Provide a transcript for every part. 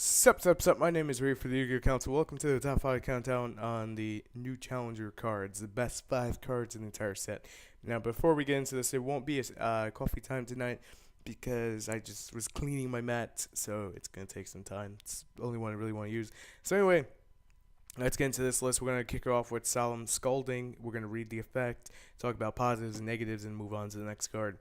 Sup, my name is Ray for the TheYugiohCouncil. Welcome to the top 5 countdown on the new Challenger cards, the best 5 cards in the entire set. Now, before we get into this, it won't be a coffee time tonight because I just was cleaning my mat, so it's going to take some time. It's the only one I really want to use. So anyway, let's get into this list. We're going to kick it off with Solemn Scalding. We're going to read the effect, talk about positives and negatives, and move on to the next card.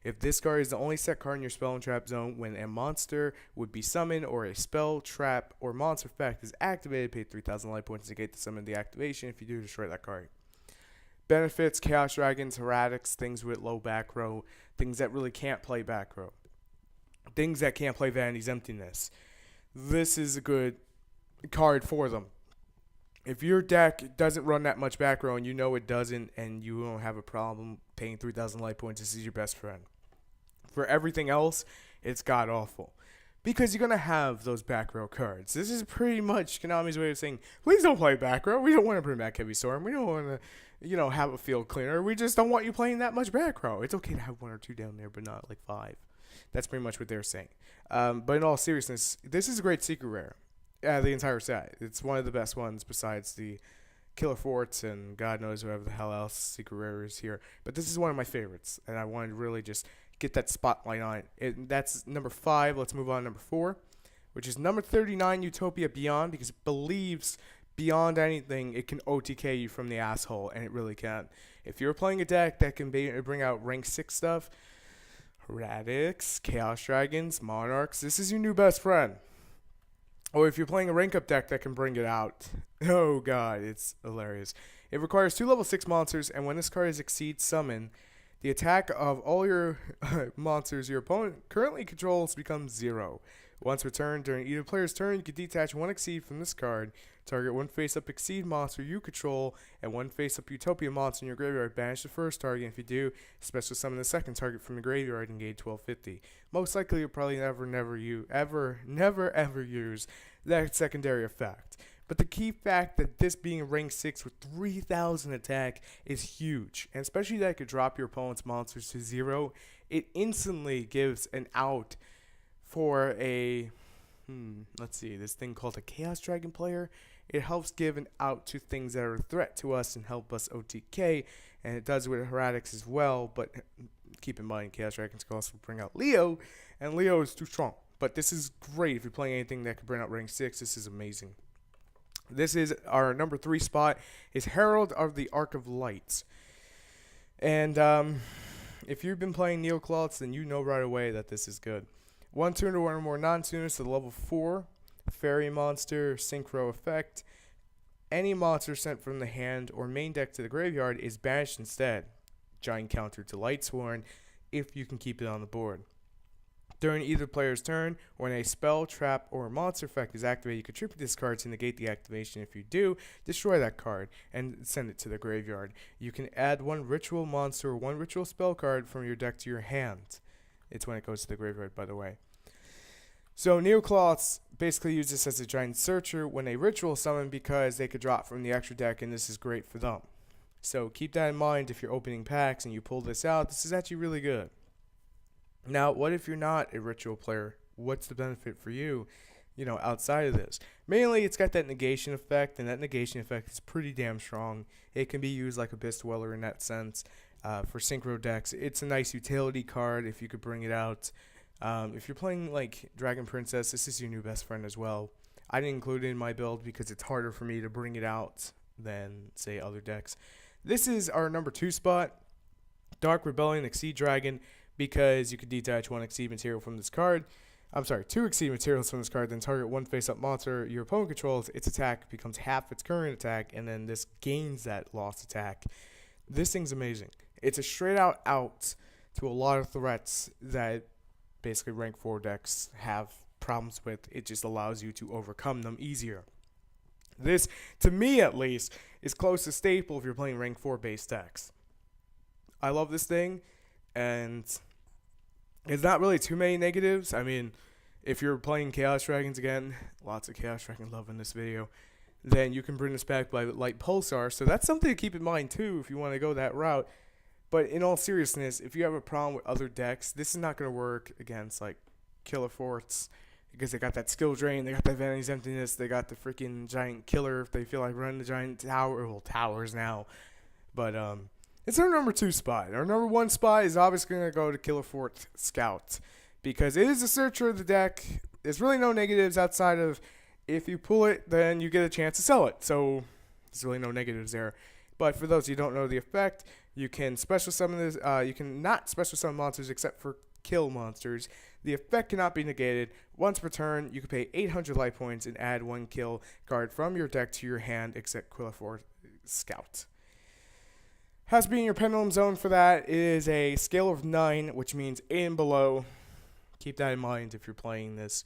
If this card is the only set card in your spell and trap zone when a monster would be summoned or a spell, trap, or monster effect is activated, pay 3,000 life points to negate the summon the activation. If you do, destroy that card. Benefits: Chaos Dragons, Heretics, things with low back row, things that really can't play back row, things that can't play Vanity's Emptiness. This is a good card for them. If your deck doesn't run that much back row and you know it doesn't and you don't have a problem paying 3,000 life points, this is your best friend. For everything else, it's god awful. Because you're going to have those back row cards. This is pretty much Konami's way of saying, please don't play back row. We don't want to bring back Heavy Storm. We don't want to, have a field cleaner. We just don't want you playing that much back row. It's okay to have 1 or 2 down there, but not like 5. That's pretty much what they're saying. But in all seriousness, this is a great secret rare. The entire set. It's one of the best ones besides the Killer Forts and God knows whatever the hell else secret rare is here. But this is one of my favorites, and I wanted to really just get that spotlight on it. That's number 5. Let's move on to number 4, which is number 39, Utopia Beyond, because it believes beyond anything it can OTK you from the asshole, and it really can. If you're playing a deck that can bring out rank 6 stuff, Heretics, Chaos Dragons, Monarchs, this is your new best friend. Or if you're playing a rank up deck that can bring it out. Oh god, it's hilarious. It requires 2 level 6 monsters, and when this card is Exceed Summon, the attack of all your monsters your opponent currently controls becomes 0. Once returned during either player's turn, you can detach 1 Exceed from this card, target 1 face-up Exceed monster you control, and 1 face-up Utopia monster in your graveyard. Banish the first target, and if you do, special summon the second target from your graveyard and gain 1250. Most likely, you'll probably never use that secondary effect. But the key fact that this being rank 6 with 3,000 attack is huge, and especially that it could drop your opponent's monsters to 0, it instantly gives an out for a, this thing called a Chaos Dragon player. It helps give an out to things that are a threat to us and help us OTK, and it does with Heretics as well, but keep in mind Chaos Dragons can also bring out Leo, and Leo is too strong. But this is great if you're playing anything that could bring out rank 6. This is amazing. This is our number 3 spot, is Herald of the Ark of Lights. And if you've been playing Neoclots, then you know right away that this is good. 1 tuner, 1 or more non-tuners to level 4. Fairy monster, synchro effect. Any monster sent from the hand or main deck to the graveyard is banished instead. Giant counter to Lightsworn if you can keep it on the board. During either player's turn, when a spell, trap, or monster effect is activated, you contribute this card to negate the activation. If you do, destroy that card and send it to the graveyard. You can add 1 ritual monster or 1 ritual spell card from your deck to your hand. It's when it goes to the graveyard, by the way. So Neoclots basically use this as a giant searcher when a ritual summon because they could drop from the extra deck, and this is great for them. So keep that in mind if you're opening packs and you pull this out. This is actually really good. Now, what if you're not a ritual player? What's the benefit for you, outside of this? Mainly, it's got that negation effect, and that negation effect is pretty damn strong. It can be used like Abyss Dweller in that sense. For synchro decks, it's a nice utility card if you could bring it out. If you're playing like Dragon Princess, this is your new best friend as well. I didn't include it in my build because it's harder for me to bring it out than, say, other decks. This is our number 2 spot, Dark Rebellion Exceed Dragon, because you could detach 1 Exceed material from this card. 2 Exceed materials from this card, then target 1 face-up monster your opponent controls. Its attack becomes half its current attack, and then this gains that lost attack. This thing's amazing. It's a straight-out out to a lot of threats that basically rank 4 decks have problems with. It just allows you to overcome them easier. This, to me at least, is close to staple if you're playing rank 4 base decks. I love this thing, and it's not really too many negatives. I mean, if you're playing Chaos Dragons again, lots of Chaos Dragon love in this video, then you can bring this back by Light Pulsar. So that's something to keep in mind too if you want to go that route. But in all seriousness, if you have a problem with other decks, this is not going to work against like Killer Forts, because they got that skill drain, they got that Vanity's Emptiness, they got the freaking giant killer if they feel like running the giant tower, well, towers now. But it's our number 2 spot. Our number 1 spot is obviously going to go to Killer Fort Scout, because it is the searcher of the deck. There's really no negatives outside of if you pull it, then you get a chance to sell it. So there's really no negatives there. But for those who don't know the effect, you can special summon this. You can not special summon monsters except for kill monsters. The effect cannot be negated. Once per turn, you can pay 800 life points and add 1 kill card from your deck to your hand except Killer Fort Scout. Has to be in your pendulum zone for that. It is a scale of 9, which means 8 and below. Keep that in mind if you're playing this.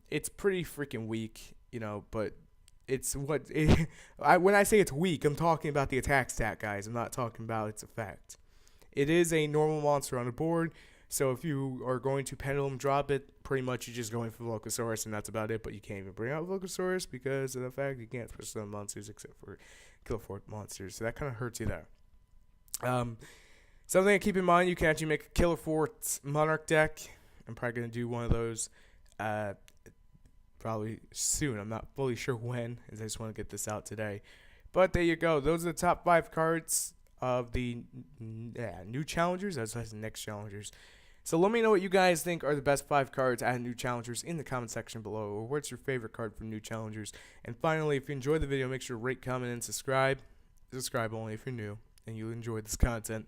It's pretty freaking weak, but it's what when I say it's weak, I'm talking about the attack stat, guys. I'm not talking about its effect. It is a normal monster on the board, so if you are going to pendulum drop it, pretty much you're just going for Volcasaurus, and that's about it. But you can't even bring out Volcasaurus because of the fact you can't push some monsters except for Killer Fort monsters, so that kind of hurts you there. Something to keep in mind, you can actually make a Killer Fort Monarch deck. I'm probably going to do one of those probably soon. I'm not fully sure when, as I just want to get this out today. But there you go. Those are the top 5 cards of the new challengers, as well as the next challengers. So let me know what you guys think are the best 5 cards out of new challengers in the comment section below, or what's your favorite card from new challengers. And finally, if you enjoyed the video, make sure to rate, comment, and subscribe. Subscribe only if you're new and you enjoyed this content.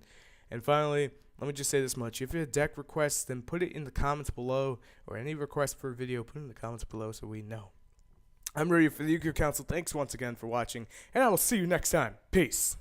And finally, let me just say this much. If you have deck requests, then put it in the comments below, or any requests for a video, put it in the comments below so we know. I'm ready for the Yu-Gi-Oh! Council. Thanks once again for watching, and I will see you next time. Peace.